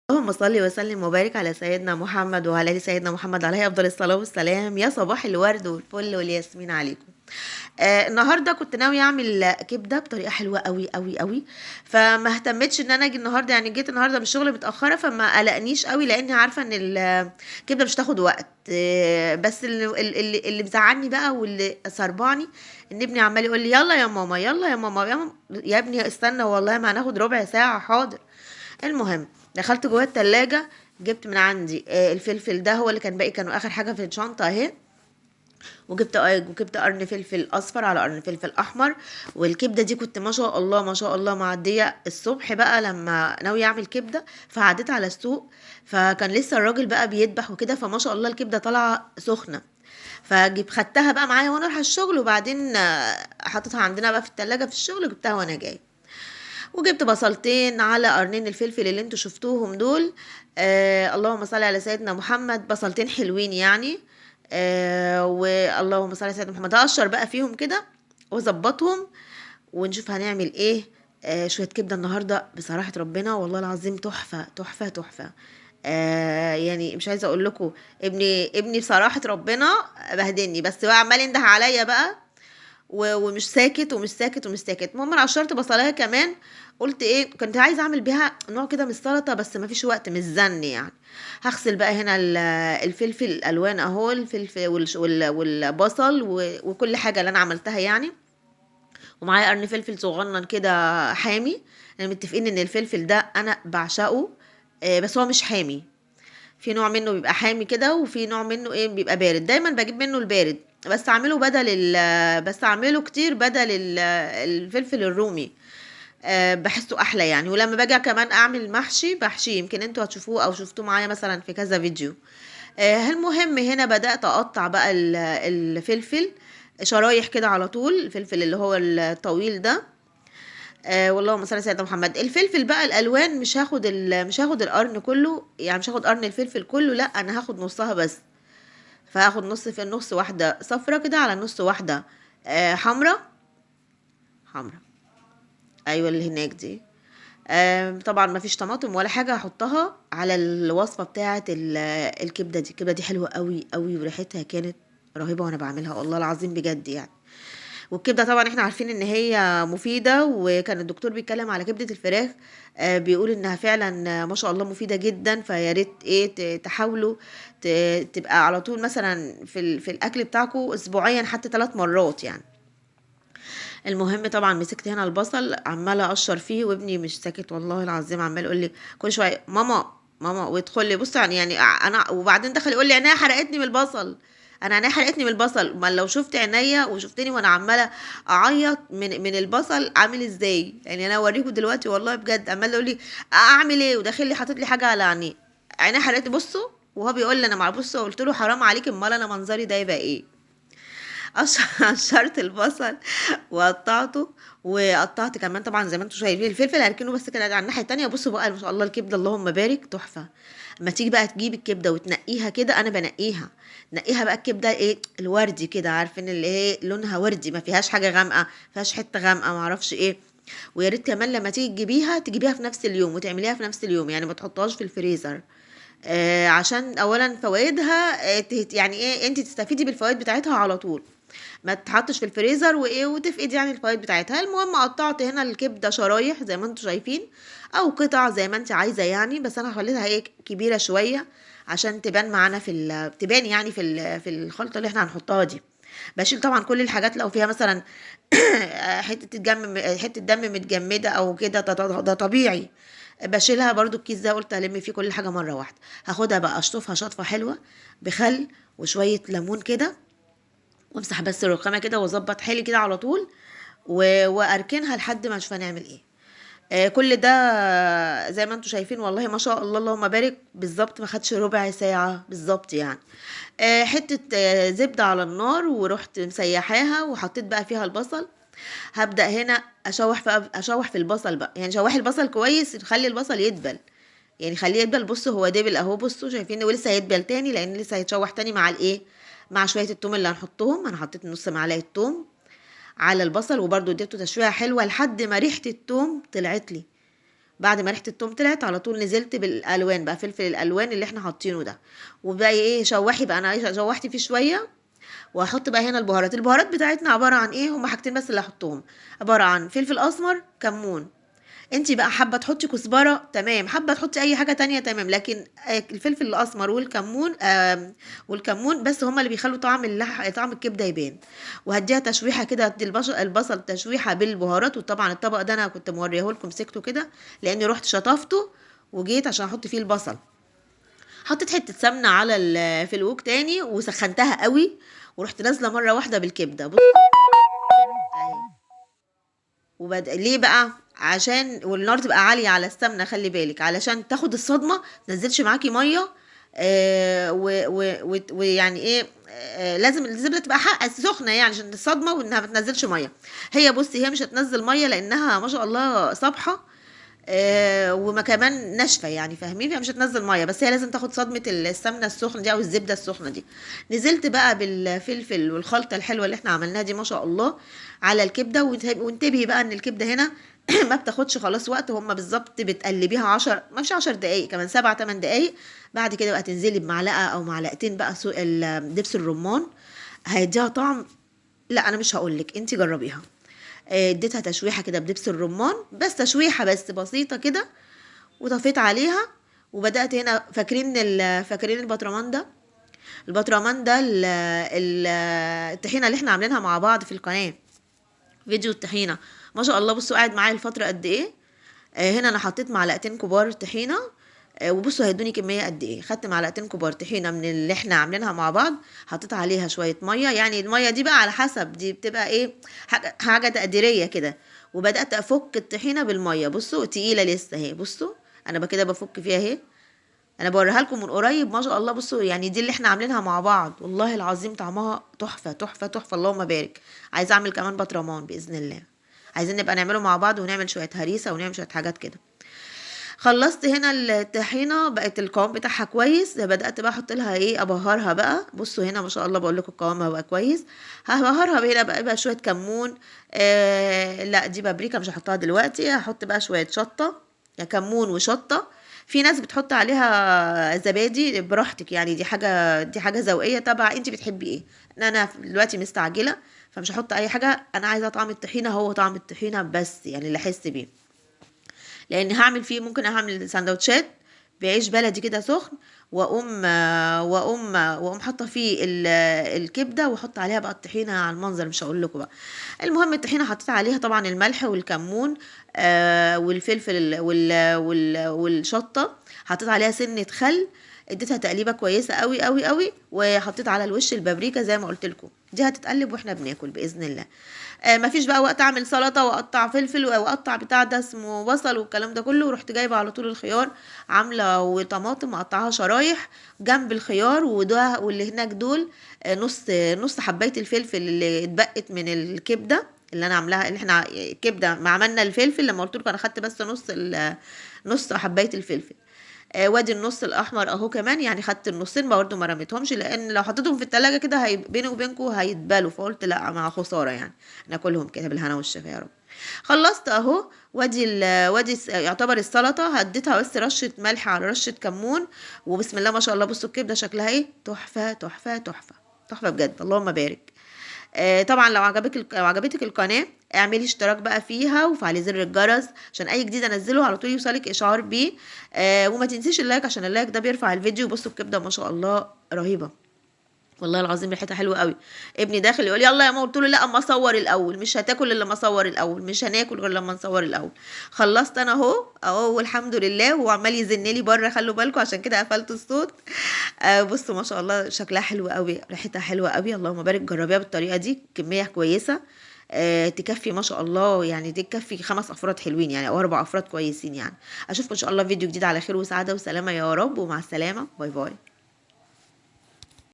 اللهم صل وسلم وبارك على سيدنا محمد وعلى ال سيدنا محمد عليه افضل الصلاه والسلام. يا صباح الورد والفل والياسمين عليكم. النهارده كنت ناويه اعمل كبده بطريقه حلوه قوي قوي قوي. فما اهتمتش ان انا اجي النهارده، يعني جيت النهارده من الشغل متاخره، فما قلقنيش قوي لاني عارفه ان الكبده مش تاخد وقت. بس اللي مزعلني بقى واللي صربعني ان ابني عمال يقول لي يلا يا ماما يلا يا ماما يا ماما. يا ابني استنى والله ما هناخد ربع ساعه، حاضر. المهم دخلت جوه التلاجة، جبت من عندي الفلفل ده هو اللي كان باقي، كانوا اخر حاجه في الشنطه اهي. وجبت قرن فلفل اصفر على قرن فلفل احمر. والكبده دي كنت ما شاء الله ما شاء الله معديه الصبح بقى لما ناوي اعمل كبده، فعديت على السوق. فكان لسه الراجل بقى بيذبح وكده، فما شاء الله الكبده طالعه سخنه. فجيب خدتها بقى معايا وانا رايحه الشغل، وبعدين حطيتها عندنا بقى في التلاجة في الشغل، جبتها وانا جاي. وجبت بصلتين على قرنين الفلفل اللي انتوا شفتوهم دول. اللهم صل على سيدنا محمد، بصلتين حلوين يعني. واللهم صل على سيدنا محمد، هقشر بقى فيهم كده واظبطهم ونشوف هنعمل ايه. شويه كبده النهارده بصراحه ربنا والله العظيم تحفه تحفه تحفه. يعني مش عايزه اقول لكم، ابني بصراحه ربنا بهدلني، بس هو عمال ينده عليا بقى ومش ساكت ومش ساكت ومش ساكت. المهم انا قشرت بصلايه كمان. قلت ايه، كنت عايزه اعمل بيها نوع كده من السلطه بس ما فيش وقت، مش زن يعني. هغسل بقى هنا الفلفل الالوان اهو، الفلفل والبصل وكل حاجه اللي انا عملتها يعني. ومعايا قرن فلفل صغنن كده حامي. يعني متفقين ان الفلفل ده انا بعشقه. بس هو مش حامي. في نوع منه بيبقى حامي كده، وفي نوع منه ايه بيبقى بارد، دايما بجيب منه البارد. بس اعمله كتير بدل الفلفل الرومي. بحسه احلى يعني. ولما باجي كمان اعمل محشي بحشي، يمكن انتوا هتشوفوه او شفتوه معايا مثلا في كذا فيديو. المهم هنا بدأت اقطع بقى الفلفل شرايح كده على طول، الفلفل اللي هو الطويل ده. واللهم صل على سيدنا محمد. الفلفل بقى الالوان مش هاخد القرن كله، يعني مش هاخد قرن الفلفل كله، لا انا هاخد نصها بس. فهاخد نص في النص، واحده صفرة كده على نص واحده حمرة. حمرة، ايوه اللي هناك دي. طبعا ما فيش طماطم ولا حاجه هحطها على الوصفه بتاعه الكبده دي. الكبده دي حلوه قوي قوي وريحتها كانت رهيبه وانا بعملها والله العظيم بجد يعني. والكبده طبعا احنا عارفين ان هي مفيده، وكان الدكتور بيتكلم على كبده الفراخ. بيقول انها فعلا ما شاء الله مفيده جدا. فيا ريت ايه تحاولوا تبقى على طول مثلا في الاكل بتاعكم اسبوعيا حتى 3 مرات يعني. المهم طبعا مسكت هنا البصل عماله اقشر فيه، وابني مش ساكت والله العظيم، عمال يقول لي كل شويه ماما ماما، ويدخل لي بص يعني انا، وبعدين دخل يقول لي عينيا حرقتني من البصل. انا عينيا حرقتني من البصل، ما لو شفت عينيا وشفتني وانا عماله اعيط من البصل عامل ازاي يعني. انا اوريكم دلوقتي والله بجد، عمال يقول لي اعمل ايه، وداخل لي حاطط لي حاجه على عينيه. عينيا حرقتني بصوا، وهو بيقول لي انا مع بصوا، قلت له حرام عليك، امال انا منظري ده يبقى ايه. قشرت البصل وقطعته. وقطعت كمان طبعا زي ما انتم شايفين الفلفل، هركنه بس كده على الناحيه التانيه. بصوا بقى ما شاء الله الكبده اللهم بارك تحفه. اما تيجي بقى تجيب الكبده وتنقيها كده، انا بنقيها. نقيها بقى الكبده ايه الوردي كده، عارفين اللي ايه لونها وردي، ما فيهاش حاجه غامقه، ما فيهاش حته غامقه ما اعرفش ايه. ويا ريت كمان لما تيجي تجيبيها في نفس اليوم وتعمليها في نفس اليوم، يعني ما تحطهاش في الفريزر. عشان اولا فوائدها يعني ايه انت تستفيدي بالفوائد بتاعتها على طول، ما تتحطش في الفريزر وايه وتفقد يعني الفوائد بتاعتها. المهم قطعت هنا الكبده شرايح زي ما انتم شايفين، او قطع زي ما انت عايزه يعني، بس انا خليتها ايه كبيره شويه عشان تبان معانا تبان يعني في الخلطه اللي احنا هنحطها دي. بشيل طبعا كل الحاجات لو فيها مثلا حته دم متجمده او كده، ده طبيعي. بشيلها برضو. الكيس ده قلت الم فيه كل حاجه مره واحده. هاخدها بقى اشطفها شطفه حلوه بخل وشويه ليمون كده، وامسح بس الرخامه كده واظبط حالي كده على طول. واركنها لحد ما نشوف هنعمل ايه. كل ده زي ما انتم شايفين والله ما شاء الله اللهم بارك، بالظبط ما خدش ربع ساعه بالظبط يعني. حته زبده على النار، ورحت مسيحاها وحطيت بقى فيها البصل. هبدأ هنا اشوح في البصل بقى، يعني شوحي البصل كويس، خلي البصل يدبل. يعني خليه يدبل. بصوا هو دبل اهو، بصوا شايفين، ولسه هيدبل تاني لان لسه هيتشوح تاني مع الايه، مع شويه التوم اللي هنحطهم. انا حطيت نص معلقه توم على البصل، وبرده اديته تشويحه حلوه لحد ما ريحه التوم طلعت لي. بعد ما ريحه التوم طلعت على طول نزلت بالالوان بقى، فلفل الالوان اللي احنا حاطينه ده. وبقى ايه، شوحي بقى، انا شوحت فيه شويه. وهحط بقى هنا البهارات بتاعتنا عباره عن ايه، هما حاجتين بس اللي هحطهم. عباره عن فلفل اسمر، كمون. انتي بقى حابه تحطي كزبره تمام، حابه تحطي اي حاجه تانية تمام، لكن الفلفل الاسمر والكمون والكمون بس هما اللي بيخلوا طعم الكبده يبان. وهديها تشويحه كده، ادي البصل تشويحه بالبهارات. وطبعا الطبق ده انا كنت موريه لكم، مسكته كده لاني رحت شطفته وجيت عشان احط فيه البصل. حطيت حته سمنه على في الوك تاني وسخنتها قوي، ورحت نازله مره واحده بالكبده. بص اهي. ليه بقى؟ عشان والنار تبقى عالية على السمنة، خلي بالك علشان تاخد الصدمة، تنزلش معاكي مية. ويعني ايه، لازم الزبدة تبقى سخنة يعني عشان الصدمة، وانها ما تنزلش مية. هي بصي، هي مش هتنزل مية لانها ما شاء الله صابحة. وما كمان ناشفه يعني، فاهمين؟ فمش هتنزل ميه، بس هي لازم تاخد صدمه السمنه السخنه دي او الزبده السخنه دي. نزلت بقى بالفلفل والخلطه الحلوه اللي احنا عملناها دي ما شاء الله على الكبده. وانتبهي بقى ان الكبده هنا ما بتاخدش خلاص وقت، هما بالظبط بتقلبيها 10، ما فيش 10 دقايق، كمان 7 8 دقايق. بعد كده بقى تنزلي بمعلقه او معلقتين بقى دبس الرمان، هيديها طعم. لا انا مش هقولك، انتي جربيها. اديتها تشويحه كده بدبس الرمان، بس تشويحه بس بسيطه كده. وطفيت عليها. وبدات هنا، فاكرين البطرمان ده؟ البطرمان ده الطحينه اللي احنا عاملينها مع بعض في القناه، فيديو الطحينه. ما شاء الله بصوا قاعد معايا الفتره قد ايه. هنا انا حطيت معلقتين كبار طحينه. وبصوا هيدوني كميه قد ايه. خدت معلقتين كبار طحينه من اللي احنا عاملينها مع بعض، حطيت عليها شويه ميه، يعني الميه دي بقى على حسب، دي بتبقى ايه، حاجه تقديريه كده. وبدات افك الطحينه بالميه، بصوا تقيله لسه اهي، بصوا انا بقى كده بفك فيها اهي. انا بوريها لكم من قريب ما شاء الله. بصوا يعني دي اللي احنا عاملينها مع بعض، والله العظيم طعمها تحفه تحفه تحفه، اللهم بارك. عايزه اعمل كمان بطرمان باذن الله. عايزين نبقى نعمله مع بعض، ونعمل شويه هريسه، ونعمل شويه حاجات كده. خلصت هنا الطحينه، بقت القوام بتاعها كويس. بدات بقى احط لها ايه، ابهرها بقى. بصوا هنا ما شاء الله، بقول لكم القوام بقى كويس. هبهرها هنا بقى شويه كمون. لا دي بابريكا مش هحطها دلوقتي، هحط بقى شويه شطه، يا كمون وشطه. في ناس بتحط عليها زبادي، براحتك يعني، دي حاجه ذوقيه تبع انت بتحبي ايه. انا دلوقتي مستعجله، فمش هحط اي حاجه. انا عايزه طعم الطحينه، هو طعم الطحينه بس يعني اللي احس بيه. لان هعمل فيه، ممكن اعمل سندوتشات بعيش بلدي كده سخن، واقوم حاطه فيه الكبده، واحط عليها بقى الطحينه على المنظر، مش هقول لكم بقى. المهم الطحينه حطيت عليها طبعا الملح والكمون، والفلفل والشطه. حطيت عليها سنه خل، اديتها تقليبه كويسه قوي قوي قوي. وحطيت على الوش البابريكا زي ما قلت لكم، دي هتتقلب واحنا بناكل باذن الله. مفيش بقى وقت اعمل سلطه واقطع فلفل واقطع بتاع ده اسمه بصل والكلام ده كله. ورحت جايبه على طول الخيار، عامله وطماطم مقطعها شرايح جنب الخيار. وده واللي هناك دول نص حبايه الفلفل اللي اتبقت من الكبده اللي انا عاملاها، اللي احنا الكبده ما عملنا الفلفل. لما قلت لكم انا خدت بس نص حبايه الفلفل. وادي النص الاحمر اهو كمان، يعني خدت النصين برضه ما رميتهمش، لان لو حطيتهم في التلاجة كده بيني وبينكم هيتبالوا، فقلت لا مع خساره يعني، ناكلهم كده بالهنا والشفا يا رب. خلصت اهو. يعتبر السلطه هديتها بس رشه ملح على رشه كمون. وبسم الله ما شاء الله، بصوا الكبده شكلها ايه، تحفه تحفه تحفه تحفه بجد، اللهم بارك. طبعا لو عجبتك القناه، اعملي اشتراك بقى فيها، وفعلي زر الجرس عشان اي جديد انزله على طول يوصلك اشعار بيه. وما تنسيش اللايك، عشان اللايك ده بيرفع الفيديو. بصوا الكبده ما شاء الله رهيبه، والله العظيم ريحتها حلوه قوي. ابني داخل يقول يلا يا ماما، قلت له لا اما اصور الاول، مش هتاكل الا لما اصور الاول، مش هناكل غير لما نصور الاول. خلصت انا اهو والحمد لله. وهو عمال يزن لي بره، خلوا بالكم عشان كده قفلت الصوت. بصوا ما شاء الله شكلها حلو قوي، ريحتها حلوه قوي، اللهم بارك. جربيها بالطريقه دي، كميه كويسه. تكفي ما شاء الله يعني، دي تكفي 5 افراد حلوين يعني، او 4 افراد كويسين يعني. اشوفكم ان شاء الله في فيديو جديد على خير وسعاده وسلامه يا رب، ومع السلامه، باي باي.